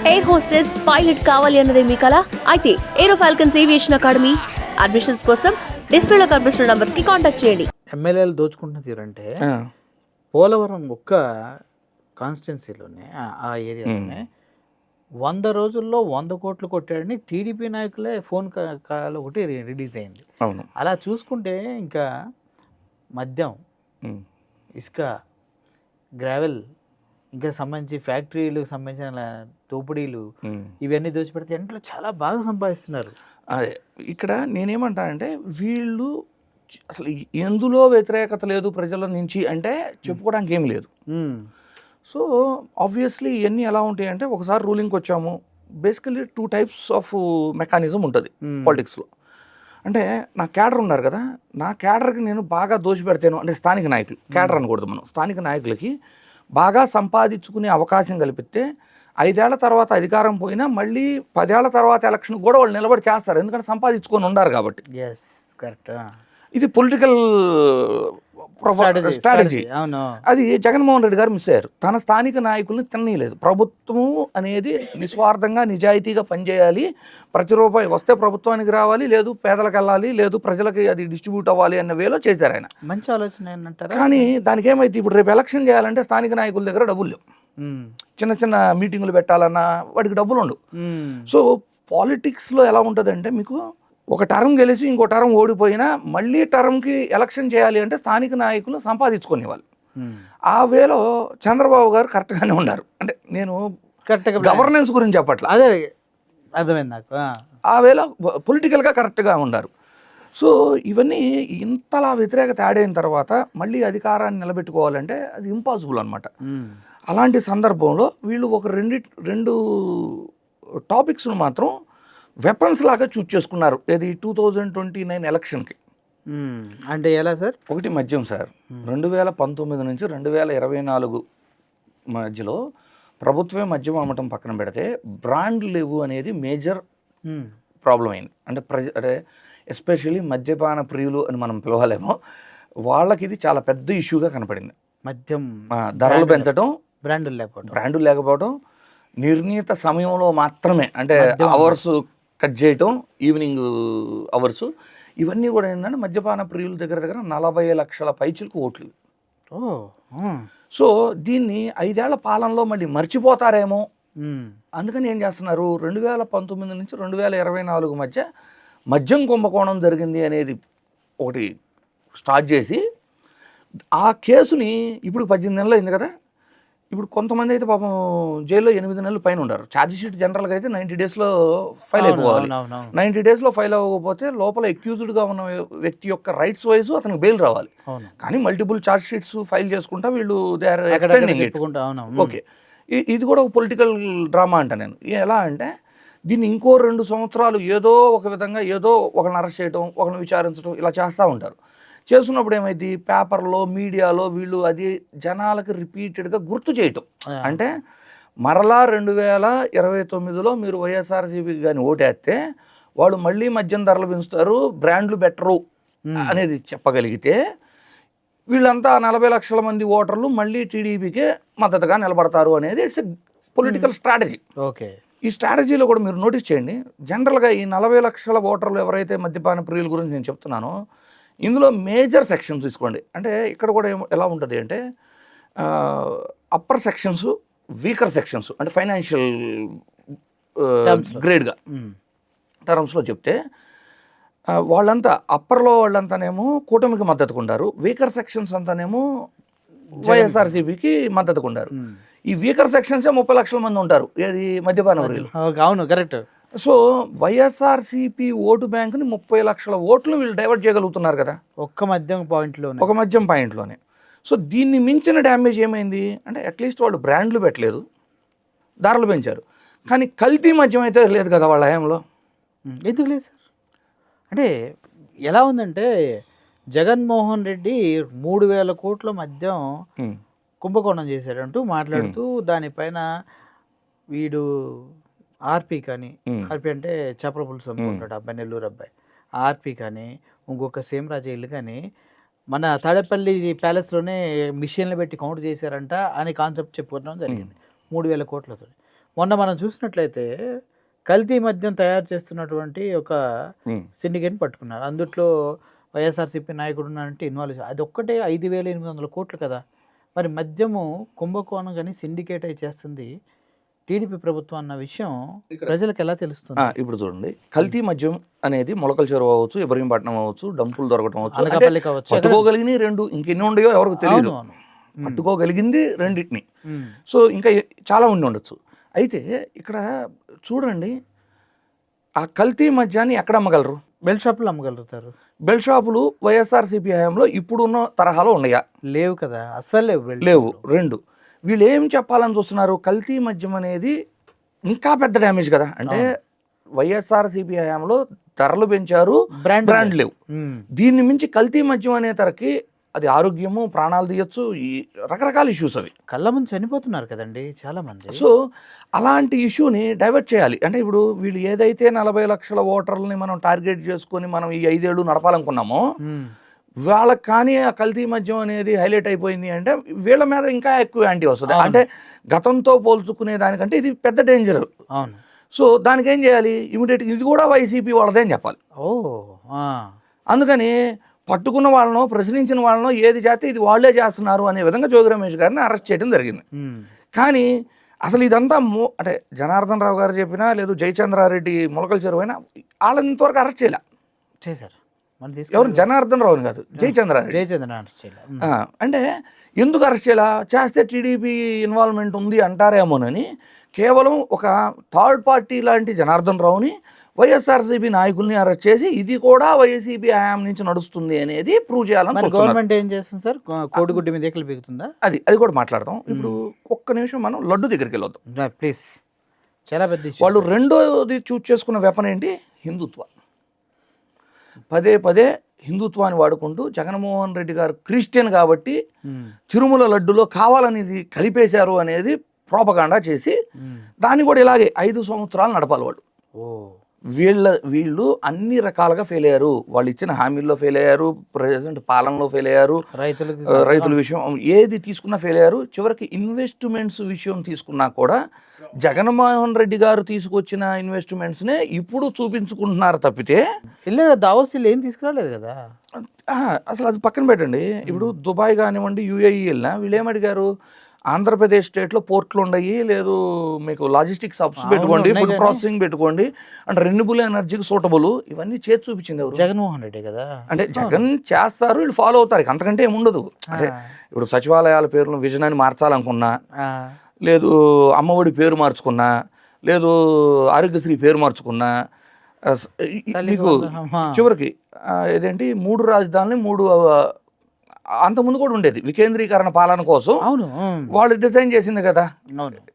Air hostess, pilot కావాలి అన్నదే మీ కల? అయితే ఏరో ఫాల్కన్స్ ఏవియేషన్ అకాడమీ అడ్మిషన్స్ కోసం డిస్ప్లేలో కనిపిస్తున్న నంబర్స్ కి కాంటాక్ట్ చేయండి. ఎమ్మెల్యేలు దోచుకుంటున్న తీరంటే పోలవరం ఒక్క కాన్స్టిట్యున్సీలోనే ఆ ఏరియాలోనే 100 రోజుల్లో 100 కోట్లు కొట్టాడని టీడీపీ నాయకులే ఫోన్ కాల్ ఒకటి రిలీజ్ అయింది. అవును. అలా చూసుకుంటే ఇంకా మద్యం, ఇసుక, గ్రావెల్, ఇంకా సంబంధించి ఫ్యాక్టరీలకు సంబంధించిన దోపిడీలు ఇవన్నీ దోచిపెడితే ఇంట్లో చాలా బాగా సంపాదిస్తున్నారు. అదే ఇక్కడ నేనేమంటానంటే వీళ్ళు అసలు ఎందులో వ్యతిరేకత లేదు ప్రజల నుంచి అంటే చెప్పుకోవడానికి ఏం లేదు. సో ఆబ్వియస్లీ ఇవన్నీ ఎలా ఉంటాయి అంటే ఒకసారి రూలింగ్కి వచ్చాము, బేసికలీ 2 టైప్స్ ఆఫ్ మెకానిజం ఉంటుంది పాలిటిక్స్లో. అంటే నా క్యాడర్ ఉన్నారు కదా, నా క్యాడర్కి నేను బాగా దోషిపెడతాను అంటే స్థానిక నాయకులు, క్యాడర్ అనకూడదు మనం, స్థానిక నాయకులకి బాగా సంపాదించుకునే అవకాశం కల్పిస్తే 5 ఏళ్ల తర్వాత అధికారం పోయినా మళ్ళీ 10 ఏళ్ల తర్వాత ఎలక్షన్ కూడా వాళ్ళు నిలబడి చేస్తారు, ఎందుకంటే సంపాదించుకొని ఉన్నారు కాబట్టి. Yes, correct. ఇది పొలిటికల్ స్ట్రాటజీ. అది జగన్మోహన్ రెడ్డి గారు మిస్ అయ్యారు. తన స్థానిక నాయకుల్ని తిననీయలేదు. ప్రభుత్వము అనేది నిస్వార్థంగా నిజాయితీగా పనిచేయాలి, ప్రతి రూపాయి వస్తే ప్రభుత్వానికి రావాలి, లేదు పేదలకు వెళ్ళాలి, లేదు ప్రజలకి అది డిస్ట్రిబ్యూట్ అవ్వాలి అన్న వేలో చేశారు ఆయన. మంచి ఆలోచన ఏంటంటారు. కానీ దానికి ఏమైతే ఇప్పుడు రేపు ఎలక్షన్ చేయాలంటే స్థానిక నాయకుల దగ్గర డబ్బులు లేవు, చిన్న చిన్న మీటింగులు పెట్టాలన్నా వాటికి డబ్బులు ఉండవు. సో పాలిటిక్స్లో ఎలా ఉంటుందంటే మీకు ఒక టర్మ్ గెలిచి ఇంకో టర్మ్ ఓడిపోయినా మళ్ళీ టర్మ్కి ఎలక్షన్ చేయాలి అంటే స్థానిక నాయకులు సంపాదించుకునేవాళ్ళు. ఆ వేలో చంద్రబాబు గారు కరెక్ట్గానే ఉన్నారు. అంటే నేను కరెక్ట్గా గవర్నెన్స్ గురించి చెప్పట్లా, అదే అర్థమైంది నాకు. ఆ వేలో పొలిటికల్గా కరెక్ట్గా ఉన్నారు. సో ఇవన్నీ ఇంతలా వ్యతిరేకత యాడ్ అయిన తర్వాత మళ్ళీ అధికారాన్ని నిలబెట్టుకోవాలంటే అది ఇంపాసిబుల్ అనమాట. అలాంటి సందర్భంలో వీళ్ళు ఒక రెండు టాపిక్స్ను మాత్రం వెపన్స్ లాగా చూజ్ చేసుకున్నారు. ఇది 2029 ఎలక్షన్కి. అంటే ఎలా సార్? ఒకటి మద్యం సార్. 2019 నుంచి 2024 మధ్యలో ప్రభుత్వమే మద్యం అమ్మటం పక్కన పెడితే బ్రాండ్ లేవు అనేది మేజర్ ప్రాబ్లం అయింది. అంటే అంటే ఎస్పెషల్లీ మద్యపాన ప్రియులు అని మనం పిలవాలేమో, వాళ్ళకి ఇది చాలా పెద్ద ఇష్యూగా కనపడింది. మద్యం ధరలు పెంచడం, బ్రాండ్లు లేకపోవడం, నిర్ణీత సమయంలో మాత్రమే అంటే అవర్స్ కట్ చేయటం, ఈవినింగ్ అవర్స్, ఇవన్నీ కూడా ఏంటంటే మద్యపాన ప్రియుల దగ్గర 40 లక్షల పైచిలకు ఓట్లు. సో దీన్ని 5 ఏళ్ల పాలనలో మళ్ళీ మర్చిపోతారేమో, అందుకని ఏం చేస్తున్నారు, 2019 నుంచి 2024 మధ్య మద్యం కుంభకోణం జరిగింది అనేది ఒకటి స్టార్ట్ చేసి ఆ కేసుని ఇప్పుడు 18 నెలలు అయింది కదా, ఇప్పుడు కొంతమంది అయితే పాపం జైల్లో 8 నెలలు పైన ఉంటారు. ఛార్జ్ షీట్ జనరల్గా అయితే 90 డేస్లో ఫైల్ అయిపోవాలి. 90 డేస్లో ఫైల్ అవ్వకపోతే లోపల ఎక్యూజ్డ్గా ఉన్న వ్యక్తి యొక్క రైట్స్ వైజ్ అతనికి బెయిల్ రావాలి. కానీ మల్టిపుల్ ఛార్జ్ షీట్స్ ఫైల్ చేసుకుంటా వీళ్ళు they are extending it. Okay, ఇది కూడా ఒక పొలిటికల్ డ్రామా అంట నేను. ఎలా అంటే దీన్ని ఇంకో 2 సంవత్సరాలు ఏదో ఒక విధంగా ఏదో ఒకరిని అరెస్ట్ చేయడం, ఒకరిని విచారించడం ఇలా చేస్తూ ఉంటారు. చేస్తున్నప్పుడు ఏమైంది, పేపర్లో మీడియాలో వీళ్ళు అది జనాలకి రిపీటెడ్గా గుర్తు చేయటం. అంటే మరలా 2029లో మీరు వైఎస్ఆర్సీపీకి కానీ ఓటేస్తే వాళ్ళు మళ్ళీ మద్యం ధరలు పెంచుతారు, బ్రాండ్లు బెటరు అనేది చెప్పగలిగితే వీళ్ళంతా 40 లక్షల మంది ఓటర్లు మళ్ళీ టీడీపీకే మద్దతుగా నిలబడతారు అనేది it's a political strategy. Okay, ఈ స్ట్రాటజీలో కూడా మీరు నోటీస్ చేయండి, జనరల్గా ఈ 40 లక్షల ఓటర్లు ఎవరైతే మద్యపాన ప్రియుల గురించి నేను చెప్తున్నానో ఇందులో మేజర్ సెక్షన్స్ తీసుకోండి. అంటే ఇక్కడ కూడా ఎలా ఉంటుంది అంటే అప్పర్ సెక్షన్స్, వీకర్ సెక్షన్స్, అంటే ఫైనాన్షియల్ గ్రేడ్గా టర్మ్స్లో చెప్తే వాళ్ళంతా అప్పర్లో వాళ్ళంతానేమో కూటమికి మద్దతుకు ఉండారు, వీకర్ సెక్షన్స్ అంతానేమో వైఎస్ఆర్సీపీకి మద్దతుకు ఉండారు. ఈ వీకర్ సెక్షన్సే 30 లక్షల మంది ఉంటారు ఏది మద్యపాన ప్రియులు. అవును, కరెక్ట్. సో వైఎస్ఆర్సీపీ ఓటు బ్యాంకుని 30 లక్షల ఓట్లు వీళ్ళు డైవర్ట్ చేయగలుగుతున్నారు కదా ఒక మద్యం పాయింట్లోనే. సో దీన్ని మించిన డ్యామేజ్ ఏమైంది అంటే అట్లీస్ట్ వాళ్ళు బ్రాండ్లు పెట్టలేదు, ధరలు పెంచారు, కానీ కల్తీ మద్యం అయితే లేదు కదా వాళ్ళ హయాంలో. ఎందుకు లేదు సార్? అంటే ఎలా ఉందంటే జగన్మోహన్ రెడ్డి 3,000 కోట్ల మద్యం కుంభకోణం చేశాడంటూ మాట్లాడుతూ దానిపైన వీడు ఆర్పీ కానీ, ఆర్పీ అంటే చేపల పులుసు అమ్ముకుంటాడు అబ్బాయి, నెల్లూరు అబ్బాయి, ఆర్పీ కానీ ఇంకొక సేమరాజు ఇల్లు కానీ మన తాడేపల్లి ప్యాలెస్లోనే మిషన్లు పెట్టి కౌంట్ చేశారంట అని కాన్సెప్ట్ చెప్పుకోవడం జరిగింది. 3,000 కోట్లతో మొన్న మనం చూసినట్లయితే కల్తీ మద్యం తయారు చేస్తున్నటువంటి ఒక సిండికేట్ని పట్టుకున్నారు. అందుట్లో వైఎస్ఆర్సీపీ నాయకుడు ఉన్నారంటే ఇన్వాల్వ్. అది ఒక్కటే 5,800 కోట్లు కదా. మరి మద్యము కుంభకోణం కానీ సిండికేట్ అయి చేస్తుంది టీడీపీ ప్రభుత్వం అన్న విషయం ప్రజలకు ఎలా తెలుస్తుంది? ఇప్పుడు చూడండి, కల్తీ మద్యం అనేది మొలకల చెరువు అవ్వచ్చు, ఇబ్రహీంపట్నం అవ్వచ్చు, డంపులు దొరకటం అనకాపల్లి కావచ్చు, పట్టుకోగలిగిన 2 ఇంకెన్ని ఉండయో ఎవరికి తెలియదు. పట్టుకోగలిగింది 2. సో ఇంకా చాలా ఉండి ఉండొచ్చు. అయితే ఇక్కడ చూడండి, ఆ కల్తీ మద్యాన్ని ఎక్కడ అమ్మగలరు? బెల్ట్ షాపులు అమ్మగలుగుతారు. బెల్ట్ షాపులు వైఎస్ఆర్సీపీ హయాంలో ఇప్పుడున్న తరహాలో ఉన్నాయా? లేవు కదా, అస్సలు లేవు. 2 వీళ్ళు ఏం చెప్పాలని చూస్తున్నారు? కల్తీ మద్యం అనేది ఇంకా పెద్ద డ్యామేజ్ కదా. అంటే వైఎస్ఆర్సీపీ హయాంలో ధరలు పెంచారు, బ్రాండ్ లేవు. దీన్ని మించి కల్తీ మద్యం అనే తరకి అది ఆరోగ్యము, ప్రాణాలు తీయచ్చు, ఈ రకరకాల ఇష్యూస్ అవి. కళ్ళ ముందు చనిపోతున్నారు కదండి చాలా మంది. సో అలాంటి ఇష్యూని డైవర్ట్ చేయాలి. అంటే ఇప్పుడు వీళ్ళు ఏదైతే 40 లక్షల ఓటర్లని మనం టార్గెట్ చేసుకొని మనం ఈ 5 ఏళ్ళు నడపాలనుకున్నామో, వాళ్ళకి కానీ ఆ కల్తీ మద్యం అనేది హైలైట్ అయిపోయింది అంటే వీళ్ళ మీద ఇంకా ఎక్కువ యాంటీ వస్తుంది. అంటే గతంతో పోల్చుకునే దానికంటే ఇది పెద్ద డేంజర్. అవును. సో దానికి ఏం చేయాలి? ఇమీడియట్గా ఇది కూడా వైసీపీ వాళ్ళదే అని చెప్పాలి. అందుకని పట్టుకున్న వాళ్ళనో ప్రశ్నించిన వాళ్ళనో ఏది చేస్తే ఇది వాళ్ళే చేస్తున్నారు అనే విధంగా జోగి రమేష్ గారిని అరెస్ట్ చేయడం జరిగింది. కానీ అసలు ఇదంతా అంటే జనార్దన్ రావు గారు చెప్పినా లేదు జయచంద్రారెడ్డి మొలకల చెరువు అయినా వాళ్ళని ఇంతవరకు అరెస్ట్ చేశారు. ఎవరు? జనార్దన్ రావుని కాదు, జయచంద్రారెడ్డి. అంటే ఎందుకు అరెస్ట్ చేయాలా? చేస్తే టీడీపీ ఇన్వాల్వ్మెంట్ ఉంది అంటారేమోనని కేవలం ఒక థర్డ్ పార్టీ లాంటి జనార్దన్ రావుని వైఎస్ఆర్సీపీ నాయకుల్ని అరెస్ట్ చేసి ఇది కూడా వైసీపీ హయాం నుంచి నడుస్తుంది అనేది ప్రూవ్ చేయాలని గవర్నమెంట్ ఏం చేస్తుంది సార్? కోడిగుడ్డి మీద ఏకలు పీకుతుందా? అది కూడా మాట్లాడతాం. ఇప్పుడు ఒక్క నిమిషం మనం లడ్డు దగ్గరికి వెళ్ళొద్దాం ప్లీజ్. చాలా పెద్ద వాళ్ళు రెండోది చూస్ చేసుకున్న వెపన్ ఏంటి? హిందుత్వ. పదే హిందుత్వాన్ని వాడుకుంటూ జగన్మోహన్ రెడ్డి గారు క్రిస్టియన్ కాబట్టి తిరుమల లడ్డులో కావాలని ఇది కలిపేశారు అనేది ప్రోపగాండా చేసి దాన్ని కూడా ఇలాగే 5 సంవత్సరాలు నడపాలి వాళ్ళు. వీళ్ళు అన్ని రకాలుగా ఫెయిల్ అయ్యారు. వాళ్ళు ఇచ్చిన హామీల్లో ఫెయిల్ అయ్యారు, ప్రెజెంట్ పాలనలో ఫెయిల్ అయ్యారు, రైతుల విషయం ఏది తీసుకున్నా ఫెయిల్ అయ్యారు. చివరికి ఇన్వెస్ట్మెంట్స్ విషయం తీసుకున్నా కూడా జగన్మోహన్ రెడ్డి గారు తీసుకొచ్చిన ఇన్వెస్ట్మెంట్స్నే ఇప్పుడు చూపించుకుంటున్నారు తప్పితే దావోస్లు ఏం తీసుకురాలేదు కదా. అసలు అది పక్కన పెట్టండి. ఇప్పుడు దుబాయ్ కానివ్వండి, యూఏఈ వెళ్ళినా వీళ్ళు ఏమడిగారు? ఆంధ్రప్రదేశ్ స్టేట్లో పోర్ట్లు ఉన్నాయి, లేదు మీకు లాజిస్టిక్స్ హబ్స్ పెట్టుకోండి, ఫుడ్ ప్రాసెసింగ్ పెట్టుకోండి, అంటే రెన్యూబుల్ ఎనర్జీకి సూటబుల్, ఇవన్నీ చేసి చూపించింది ఎవరు? జగన్మోహన్ రెడ్డి కదా. అంటే జగన్ చేస్తారు, వీళ్ళు ఫాలో అవుతారు, అంతకంటే ఏముండదు. అంటే ఇప్పుడు సచివాలయాల పేర్లను విజన్ అని మార్చాలనుకున్నా, లేదు అమ్మఒడి పేరు మార్చుకున్నా, లేదు ఆరోగ్యశ్రీ పేరు మార్చుకున్నా, మీకు చివరికి ఏదేంటి 3 రాజధానులు 3 అంతకుముందు కూడా ఉండేది వికేంద్రీకరణ పాలన కోసం. అవును, వాళ్ళు డిజైన్ చేసింది కదా.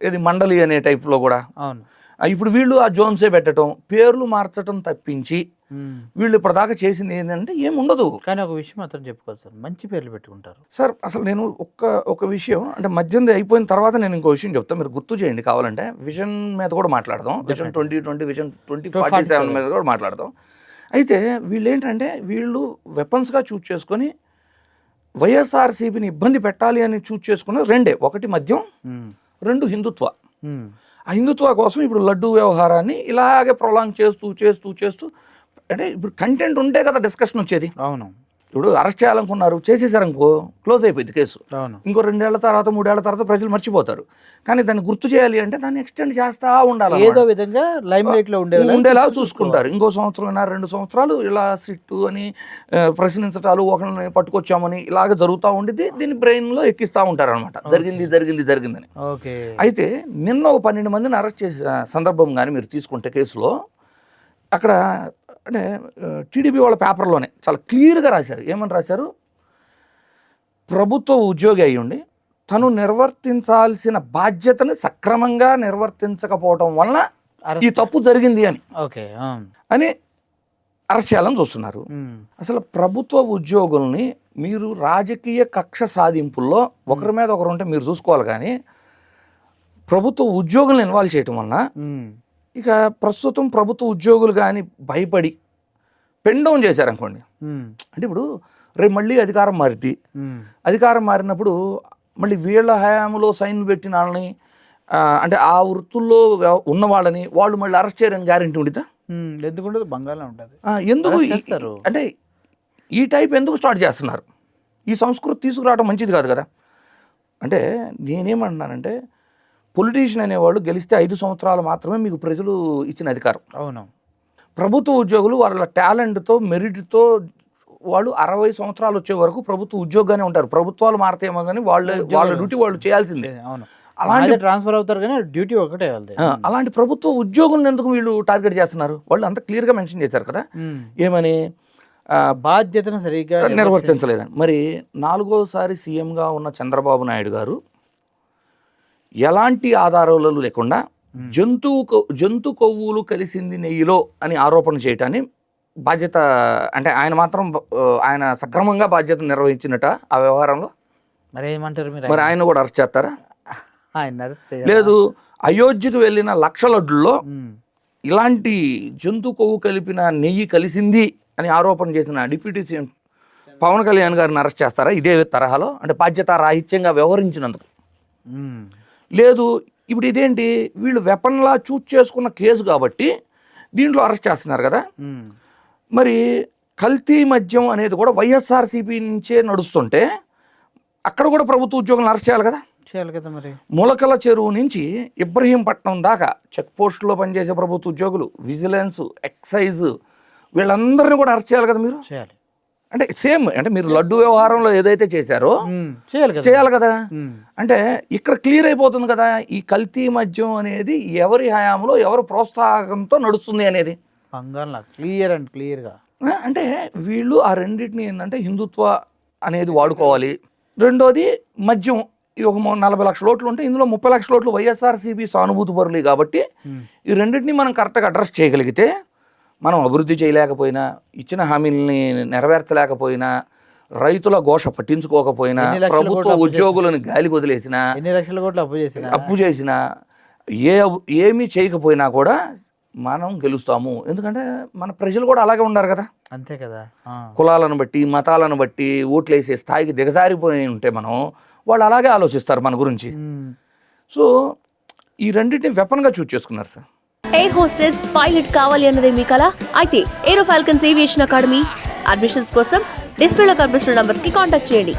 ఇది మండలి అనే టైప్లో కూడా. ఇప్పుడు వీళ్ళు ఆ జోన్సే పెట్టడం, పేర్లు మార్చడం తప్పించి వీళ్ళు ఇప్పటిదాకా చేసింది ఏంటంటే ఏముండదు. కానీ ఒక విషయం మాత్రం చెప్పుకోవాలి సార్, మంచి పేర్లు పెట్టుకుంటారు సార్. అసలు నేను ఒక విషయం అంటే మధ్యంది అయిపోయిన తర్వాత నేను ఇంకో విషయం చెప్తాను, మీరు గుర్తు చేయండి కావాలంటే. విజన్ మీద కూడా మాట్లాడదాం, విజన్ 2020, విజన్ 2047 మీద కూడా మాట్లాడదాం. అయితే వీళ్ళు ఏంటంటే వీళ్ళు వెపన్స్గా చూస్ చేసుకొని వైఎస్ఆర్సీపీని ఇబ్బంది పెట్టాలి అని చూస్ చేసుకున్న 2, 1 మద్యం, 2 హిందుత్వ. ఆ హిందుత్వ కోసం ఇప్పుడు లడ్డూ వ్యవహారాన్ని ఇలాగే ప్రొలాంగ్ చేస్తూ అంటే ఇప్పుడు కంటెంట్ ఉంటే కదా డిస్కషన్ వచ్చేది. అవును. ఇప్పుడు అరెస్ట్ చేయాలనుకున్నారు, చేసేసారనుకో క్లోజ్ అయిపోయింది కేసు. ఇంకో 2 ఏళ్ల తర్వాత 3 ఏళ్ల తర్వాత ప్రజలు మర్చిపోతారు. కానీ దాన్ని గుర్తు చేయాలి అంటే దాన్ని ఎక్స్టెండ్ చేస్తా ఉండాలి, ఏదో విధంగా లైమ్ లైట్ లో ఉండేలా చూసుకుంటారు. ఇంకో 1 సంవత్సరం 2 సంవత్సరాలు ఇలా సిట్టు అని ప్రశ్నించటాలు, ఒకరిని పట్టుకొచ్చామని ఇలాగ జరుగుతూ ఉండిద్ది. దీన్ని బ్రెయిన్లో ఎక్కిస్తూ ఉంటారు అనమాట, జరిగిందని. అయితే నిన్న ఒక 12 మందిని అరెస్ట్ చేసిన సందర్భం కానీ మీరు తీసుకుంటే కేసులో అక్కడ అంటే టీడీపీ వాళ్ళ పేపర్లోనే చాలా క్లియర్గా రాశారు. ఏమని రాశారు? ప్రభుత్వ ఉద్యోగి అయి ఉండి తను నిర్వర్తించాల్సిన బాధ్యతను సక్రమంగా నిర్వర్తించకపోవడం వలన ఈ తప్పు జరిగింది అని అరెస్ట్ చేయాలని చూస్తున్నారు. అసలు ప్రభుత్వ ఉద్యోగుల్ని మీరు రాజకీయ కక్ష సాధింపుల్లో ఒకరి మీద ఒకరు ఉంటే మీరు చూసుకోవాలి, కానీ ప్రభుత్వ ఉద్యోగులను ఇన్వాల్వ్ చేయటం వలన ఇక ప్రస్తుతం ప్రభుత్వ ఉద్యోగులు కానీ భయపడి పెన్ డౌన్ చేశారనుకోండి. అంటే ఇప్పుడు రేపు మళ్ళీ అధికారం మారిద్ది. అధికారం మారినప్పుడు మళ్ళీ వీళ్ళ హయాంలో సైన్ పెట్టిన వాళ్ళని అంటే ఆ వృత్తుల్లో ఉన్న వాళ్ళని వాళ్ళు మళ్ళీ అరెస్ట్ చేయరని గ్యారెంటీ ఉండిద్దా? ఎందుకుంటుంది, బంగాళా ఉంటుంది. ఎందుకు Arrest చేస్తారు. అంటే ఈ టైప్ ఎందుకు స్టార్ట్ చేస్తున్నారు? ఈ సంస్కృతి తీసుకురావడం మంచిది కాదు కదా. అంటే నేనేమంటున్నానంటే పొలిటీషియన్ అనేవాళ్ళు గెలిస్తే 5 సంవత్సరాలు మాత్రమే మీకు ప్రజలు ఇచ్చిన అధికారం. అవును. ప్రభుత్వ ఉద్యోగులు వాళ్ళ టాలెంట్తో మెరిట్తో వాళ్ళు 60 సంవత్సరాలు వచ్చే వరకు ప్రభుత్వ ఉద్యోగానే ఉంటారు. ప్రభుత్వాలు మారతాయేమో కానీ వాళ్ళ డ్యూటీ వాళ్ళు చేయాల్సిందే. అవును. అలాంటి ట్రాన్స్ఫర్ అవుతారు కానీ డ్యూటీ ఒకటే వాళ్ళది. అలాంటి ప్రభుత్వ ఉద్యోగులను ఎందుకు వీళ్ళు టార్గెట్ చేస్తున్నారు? వాళ్ళు అంత క్లియర్గా మెన్షన్ చేశారు కదా, ఏమని బాధ్యతను సరిగ్గా నిర్వర్తించలేదని. మరి 4వసారి సీఎంగా ఉన్న చంద్రబాబు నాయుడు గారు ఎలాంటి ఆధారాలు లేకుండా జంతు కొవ్వులు కలిసింది నెయ్యిలో అని ఆరోపణ చేయటాన్ని బాధ్యత, అంటే ఆయన మాత్రం ఆయన సక్రమంగా బాధ్యత నిర్వహించినట ఆ వ్యవహారంలో. మరి ఏమంటారు మీరు? మరి ఆయన కూడా అరెస్ట్ చేస్తారా? ఆయన లేదు. అయోధ్యకు వెళ్ళిన లక్ష లడ్డుల్లో ఇలాంటి జంతు కొవ్వు కలిపిన నెయ్యి కలిసింది అని ఆరోపణ చేసిన డిప్యూటీ సీఎం పవన్ కళ్యాణ్ గారిని అరెస్ట్ చేస్తారా ఇదే తరహాలో? అంటే బాధ్యత రాహిత్యంగా వ్యవహరించినందుకు. లేదు, ఇప్పుడు ఇదేంటి, వీళ్ళు వెపన్లా చూస్ చేసుకున్న కేసు కాబట్టి దీంట్లో అరెస్ట్ చేస్తున్నారు కదా. మరి కల్తీ మద్యం అనేది కూడా వైఎస్ఆర్సీపీ నుంచే నడుస్తుంటే అక్కడ కూడా ప్రభుత్వ ఉద్యోగులను అరెస్ట్ చేయాలి కదా. చేయాలి కదా. మరి ములకల చెరువు నుంచి ఇబ్రహీంపట్నం దాకా చెక్ పోస్టులో పనిచేసే ప్రభుత్వ ఉద్యోగులు, విజిలెన్స్, ఎక్సైజ్ వీళ్ళందరినీ కూడా అరెస్ట్ చేయాలి కదా మీరు. చేయాలి. అంటే సేమ్, అంటే మీరు లడ్డు వ్యవహారంలో ఏదైతే చేశారో చేయాలి కదా. అంటే ఇక్కడ క్లియర్ అయిపోతుంది కదా ఈ కల్తీ మద్యం అనేది ఎవరి హయాంలో ఎవరి ప్రోత్సాహంతో నడుస్తుంది అనేది. బంగాళా క్లియర్ అండ్ క్లియర్గా. అంటే వీళ్ళు ఆ రెండింటిని ఏంటంటే హిందుత్వ అనేది వాడుకోవాలి. రెండోది మద్యం, ఇది ఒక 40 లక్షల ఓట్లు ఉంటే ఇందులో 30 లక్షల ఓట్లు వైఎస్ఆర్సీపీ సానుభూతి పరులు కాబట్టి ఈ రెండింటిని మనం కరెక్ట్గా అడ్రస్ చేయగలిగితే, మనం అభివృద్ధి చేయలేకపోయినా, ఇచ్చిన హామీలని నెరవేర్చలేకపోయినా, రైతుల ఘోష పట్టించుకోకపోయినా, ప్రభుత్వ ఉద్యోగులను గాలికి వదిలేసినా, ఎన్ని లక్షల కోట్లు అప్పు చేసినా, ఏమీ చేయకపోయినా కూడా మనం గెలుస్తాము. ఎందుకంటే మన ప్రజలు కూడా అలాగే ఉన్నారు కదా. అంతే కదా. కులాలను బట్టి, మతాలను బట్టి ఓట్లు వేసే స్థాయికి దిగజారిపోయి ఉంటే మనం, వాళ్ళు అలాగే ఆలోచిస్తారు మన గురించి. సో ఈ రెండింటిని వెపన్గా చూస్ చేసుకున్నారు సార్. ఎయిర్ హోస్టెస్, పైలట్ కావాలి అన్నదే మీ కల? అయితే ఏరో ఫాల్కన్స్ ఏవియేషన్ అకాడమీ అడ్మిషన్స్ కోసం డిస్ప్లేలో కనిపిస్తున్న నంబర్కి కాంటాక్ట్ చేయండి.